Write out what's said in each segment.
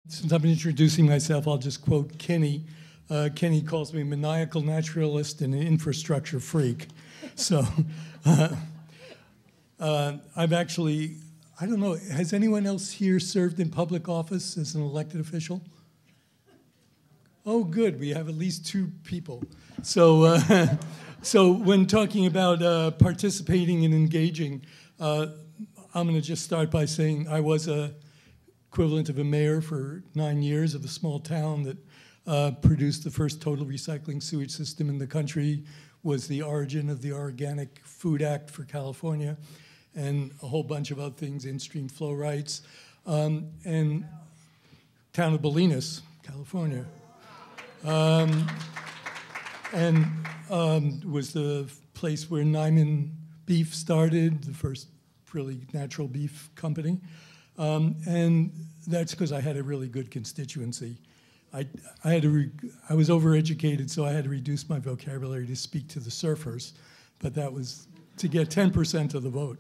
Since I'm introducing myself, I'll just quote Kenny. Kenny calls me maniacal naturalist and an infrastructure freak. So I'm actually, I don't know, has anyone else here served in public office as an elected official? Oh, good, we have at least 2 people. So, so when talking about participating and engaging, I'm going to just start by saying I was a equivalent of a mayor for 9 years of a small town that produced the first total recycling sewage system in the country, was the origin of the Organic Food Act for California, and a whole bunch of other things, in-stream flow rights, and town of Bolinas, California. Was the place where Nyman Beef started, the first really natural beef company. And that's because I had a really good constituency. I was overeducated, so I had to reduce my vocabulary to speak to the surfers, but that was to get 10% of the vote.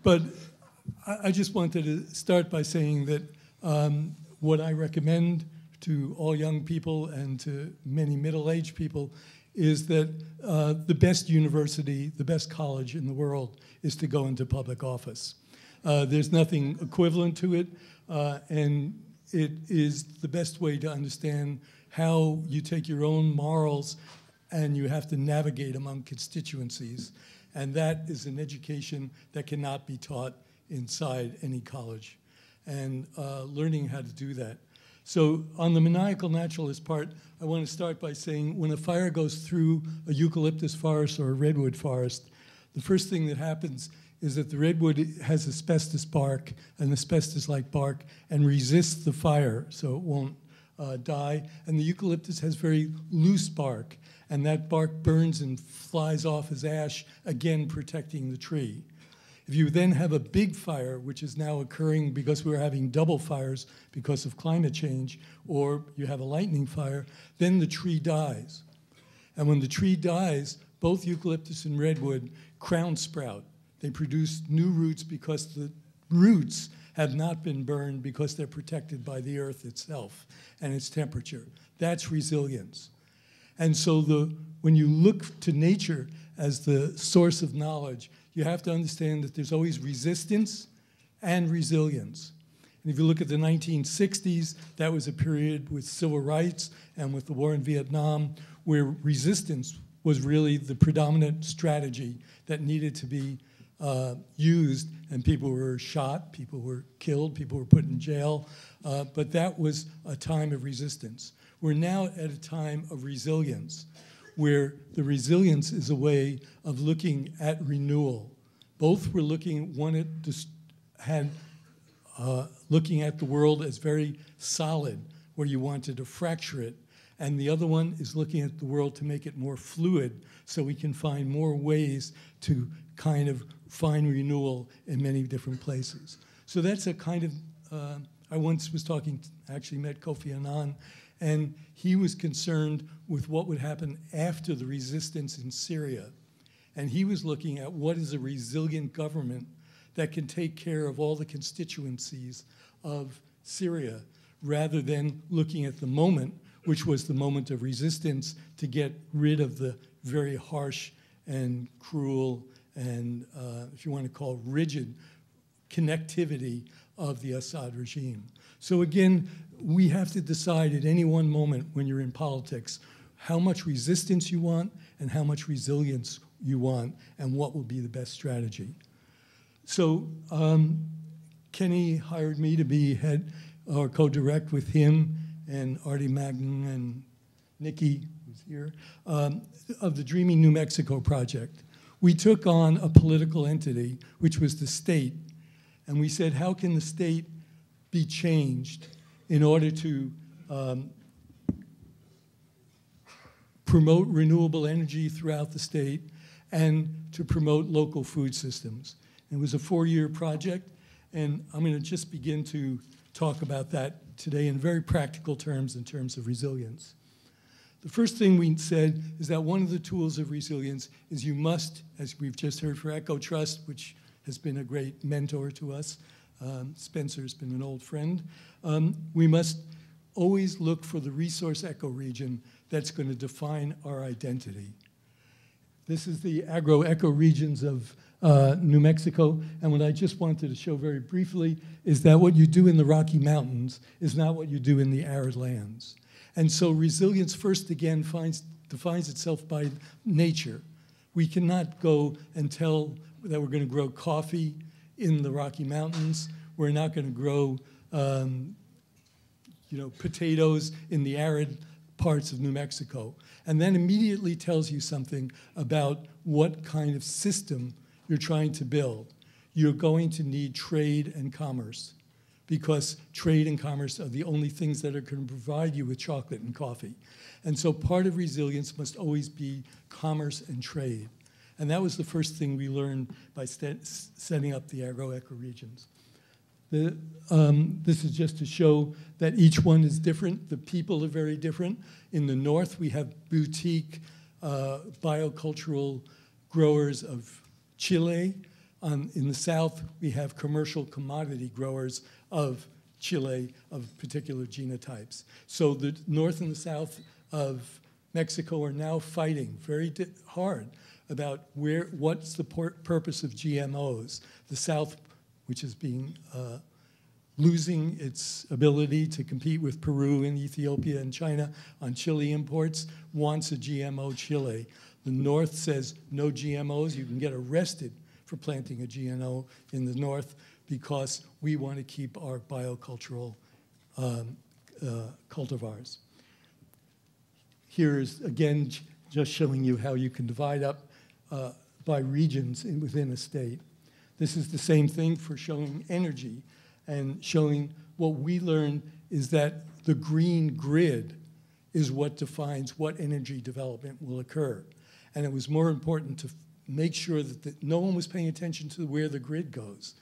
But I just wanted to start by saying that what I recommend to all young people and to many middle-aged people is that the best university, the best college in the world is to go into public office. There's nothing equivalent to it, and it is the best way to understand how you take your own morals and you have to navigate among constituencies. And that is an education that cannot be taught inside any college. And learning how to do that. So on the maniacal naturalist part, I want to start by saying when a fire goes through a eucalyptus forest or a redwood forest, the first thing that happens is that the redwood has asbestos bark, an asbestos-like bark, and resists the fire, so it won't die. And the eucalyptus has very loose bark, and that bark burns and flies off as ash, again protecting the tree. If you then have a big fire, which is now occurring because we're having double fires because of climate change, or you have a lightning fire, then the tree dies. And when the tree dies, both eucalyptus and redwood crown sprout. They produce new roots because the roots have not been burned because they're protected by the earth itself and its temperature. That's resilience. And so when you look to nature as the source of knowledge, you have to understand that there's always resistance and resilience. And if you look at the 1960s, that was a period with civil rights and with the war in Vietnam where resistance was really the predominant strategy that needed to be used, and people were shot, people were killed, people were put in jail, but that was a time of resistance. We're now at a time of resilience, where the resilience is a way of looking at renewal. Both were looking, looking at the world as very solid, where you wanted to fracture it, and the other one is looking at the world to make it more fluid, so we can find more ways to kind of find renewal in many different places. So that's a kind of, I once was actually met Kofi Annan, and he was concerned with what would happen after the resistance in Syria. And he was looking at what is a resilient government that can take care of all the constituencies of Syria, rather than looking at the moment, which was the moment of resistance to get rid of the very harsh and cruel and, if you want to call it, rigid connectivity of the Assad regime. So again, we have to decide at any one moment when you're in politics how much resistance you want and how much resilience you want and what will be the best strategy. So Kenny hired me to be head or co-direct with him and Artie Magnan and Nikki, who's here, of the Dreaming New Mexico project. We took on a political entity, which was the state, and we said, how can the state be changed in order to promote renewable energy throughout the state and to promote local food systems? It was a 4-year project, and I'm going to just begin to talk about that today in very practical terms, in terms of resilience. The first thing we said is that one of the tools of resilience is you must, as we've just heard for EcoTrust, which has been a great mentor to us, Spencer's been an old friend. We must always look for the resource ecoregion that's going to define our identity. This is the agro-ecoregions of New Mexico, and what I just wanted to show very briefly is that what you do in the Rocky Mountains is not what you do in the arid lands. And so resilience first again defines itself by nature. We cannot go and tell that we're going to grow coffee in the Rocky Mountains. We're not going to grow potatoes in the arid parts of New Mexico. And that immediately tells you something about what kind of system you're trying to build. You're going to need trade and commerce, because trade and commerce are the only things that are going to provide you with chocolate and coffee. And so part of resilience must always be commerce and trade. And that was the first thing we learned by setting up the agro-ecoregions. This is just to show that each one is different. The people are very different. In the north, we have boutique biocultural growers of Chile. In the south, we have commercial commodity growers of Chile of particular genotypes. So the north and the south of Mexico are now fighting very hard about what's the purpose of GMOs. The south, which is losing its ability to compete with Peru and Ethiopia and China on chili imports, wants a GMO chili. The north says no GMOs. You can get arrested for planting a GMO in the north because we want to keep our biocultural cultivars. Here is, again, just showing you how you can divide up by regions within a state. This is the same thing for showing energy and showing what we learned is that the green grid is what defines what energy development will occur. And it was more important to make sure that no one was paying attention to where the grid goes.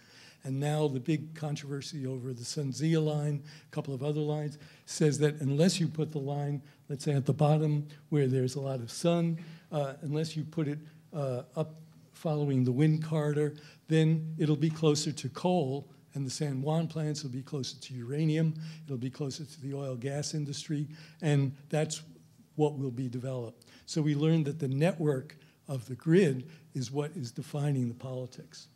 And now the big controversy over the SunZia line, a couple of other lines, says that unless you put the line, let's say at the bottom where there's a lot of sun, unless you put it up following the wind corridor, then it'll be closer to coal, and the San Juan plants will be closer to uranium, it'll be closer to the oil gas industry, and that's what will be developed. So we learned that the network of the grid is what is defining the politics.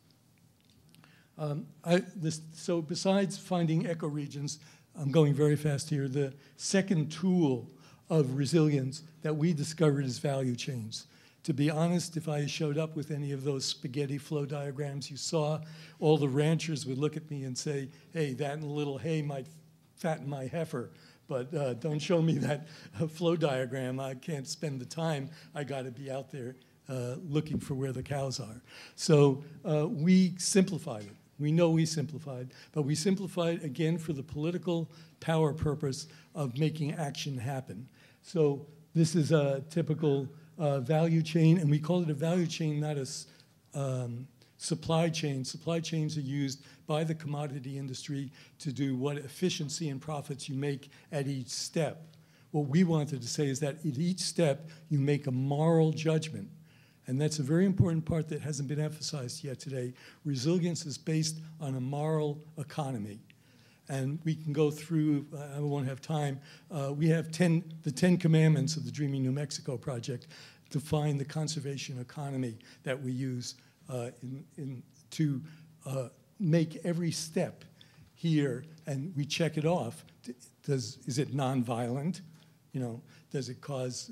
So besides finding ecoregions, I'm going very fast here, the second tool of resilience that we discovered is value chains. To be honest, if I showed up with any of those spaghetti flow diagrams you saw, all the ranchers would look at me and say, hey, that and a little hay might fatten my heifer, but don't show me that flow diagram. I can't spend the time. I got to be out there looking for where the cows are. So we simplified it. We know we simplified, but we simplified, again, for the political power purpose of making action happen. So this is a typical value chain, and we call it a value chain, not a supply chain. Supply chains are used by the commodity industry to do what efficiency and profits you make at each step. What we wanted to say is that at each step, you make a moral judgment. And that's a very important part that hasn't been emphasized yet today. Resilience is based on a moral economy. And we can go through, I won't have time, we have the 10 commandments of the Dreaming New Mexico project define the conservation economy that we use to make every step here, and we check it off. Is it nonviolent? Does it cause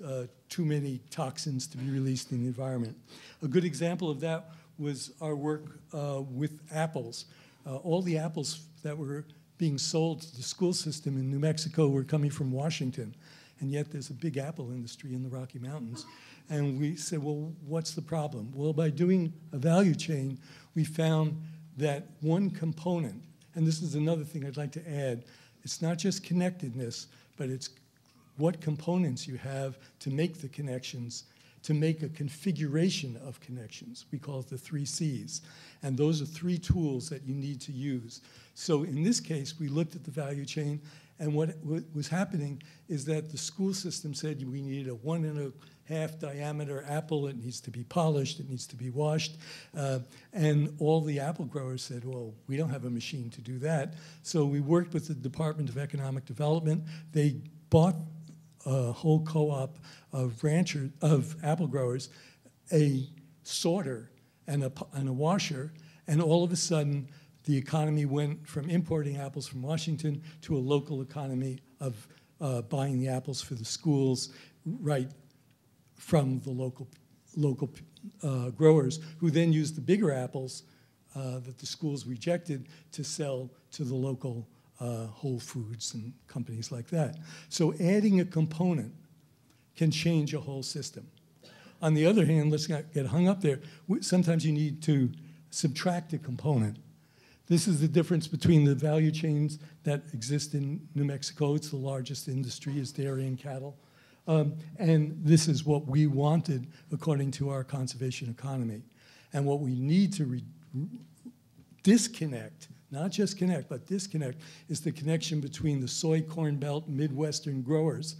too many toxins to be released in the environment? A good example of that was our work with apples. All the apples that were being sold to the school system in New Mexico were coming from Washington, and yet there's a big apple industry in the Rocky Mountains. And we said, well, what's the problem? Well, by doing a value chain, we found that one component, and this is another thing I'd like to add, it's not just connectedness, but it's what components you have to make the connections to make a configuration of connections. We call it the 3 C's. And those are 3 tools that you need to use. So in this case, we looked at the value chain, and what was happening is that the school system said we needed a 1.5 diameter apple. It needs to be polished. It needs to be washed. And all the apple growers said, well, we don't have a machine to do that. So we worked with the Department of Economic Development. They bought a whole co-op of apple growers, a sorter and a washer, and all of a sudden, the economy went from importing apples from Washington to a local economy of buying the apples for the schools right from the local growers, who then used the bigger apples that the schools rejected to sell to the local Whole Foods and companies like that. So adding a component can change a whole system. On the other hand, let's not get hung up there. Sometimes you need to subtract a component. This is the difference between the value chains that exist in New Mexico. It's the largest industry, is dairy and cattle. And this is what we wanted according to our conservation economy. And what we need to disconnect, not just connect, but disconnect, is the connection between the soy, corn belt, Midwestern growers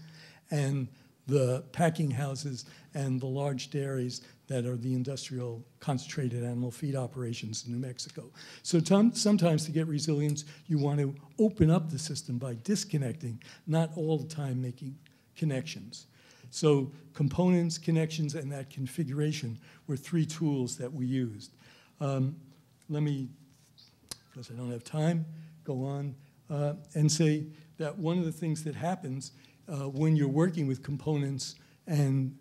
and the packing houses and the large dairies that are the industrial concentrated animal feed operations in New Mexico. So sometimes to get resilience, you want to open up the system by disconnecting, not all the time making connections. So components, connections, and that configuration were 3 tools that we used. Let me, because I don't have time, go on and say that one of the things that happens when you're working with components and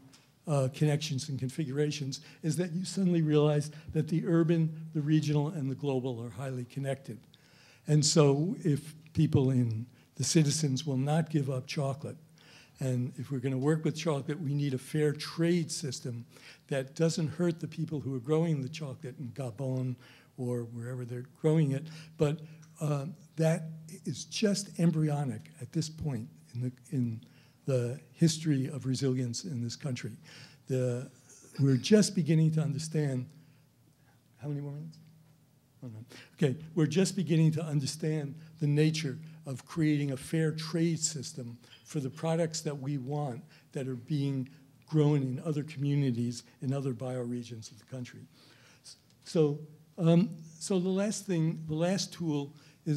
connections and configurations is that you suddenly realize that the urban, the regional, and the global are highly connected. And so if people in the citizens will not give up chocolate, and if we're going to work with chocolate, we need a fair trade system that doesn't hurt the people who are growing the chocolate in Gabon or wherever they're growing it, but that is just embryonic at this point in the history of resilience in this country. We're just beginning to understand, how many more minutes? Oh, no. Okay, we're just beginning to understand the nature of creating a fair trade system for the products that we want that are being grown in other communities, in other bioregions of the country. So the last tool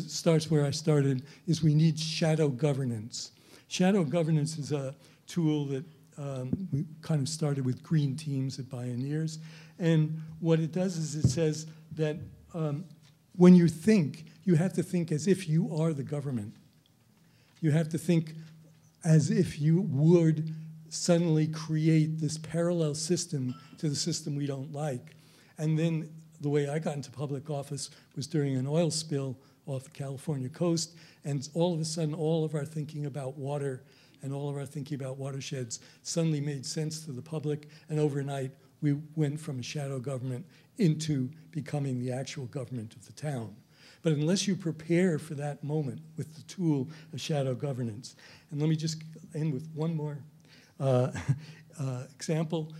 starts where I started, is we need shadow governance. Shadow governance is a tool that we kind of started with green teams at Bioneers. And what it does is it says that when you think, you have to think as if you are the government. You have to think as if you would suddenly create this parallel system to the system we don't like. And then the way I got into public office was during an oil spill off the California coast, and all of a sudden all of our thinking about water and all of our thinking about watersheds suddenly made sense to the public, and overnight we went from a shadow government into becoming the actual government of the town. But unless you prepare for that moment with the tool of shadow governance, and let me just end with one more example.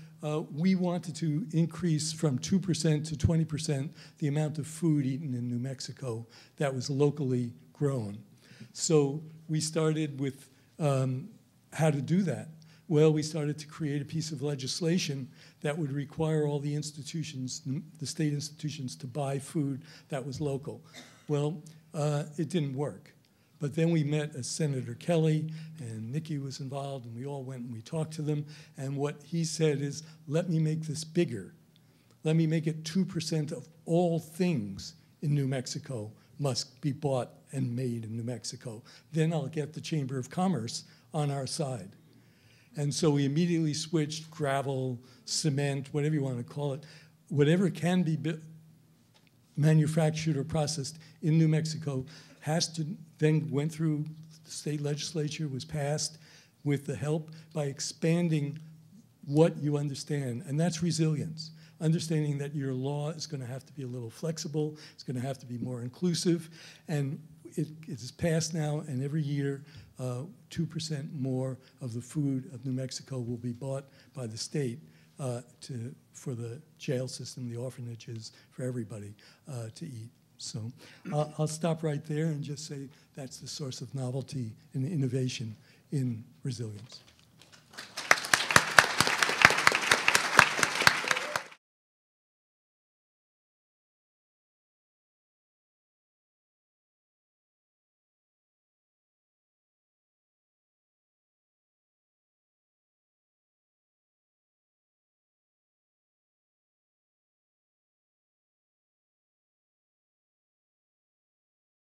We wanted to increase from 2% to 20% the amount of food eaten in New Mexico that was locally grown. So we started with how to do that. Well, we started to create a piece of legislation that would require all the institutions, the state institutions, to buy food that was local. Well, it didn't work. But then we met Senator Kelly, and Nikki was involved, and we all went and we talked to them. And what he said is, let me make this bigger. Let me make it 2% of all things in New Mexico must be bought and made in New Mexico. Then I'll get the Chamber of Commerce on our side. And so we immediately switched gravel, cement, whatever you want to call it, whatever can be manufactured or processed in New Mexico has to then went through the state legislature, was passed with the help by expanding what you understand, and that's resilience. Understanding that your law is going to have to be a little flexible, it's going to have to be more inclusive, and it is passed now, and every year 2% more of the food of New Mexico will be bought by the state for the jail system, the orphanages, for everybody to eat. So I'll stop right there and just say that's the source of novelty and innovation in resilience.